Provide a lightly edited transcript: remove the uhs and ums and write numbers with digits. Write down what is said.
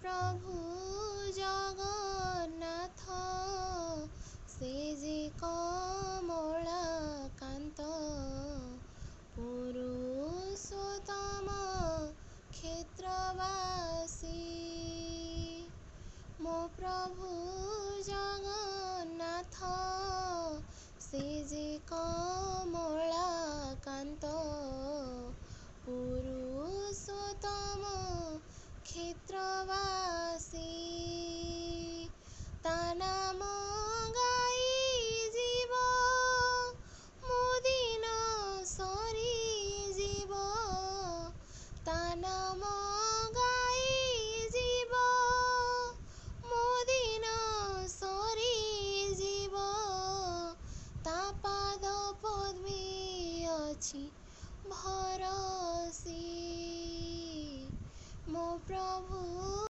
प्रभु जगन्नाथ से जे कमलाकान्त पुरुषोत्तम क्षेत्रवासी मो प्रभु जगन्नाथ से जे कमलाकान्त पुरुषोत्तम क्षेत्रवासी ता नाम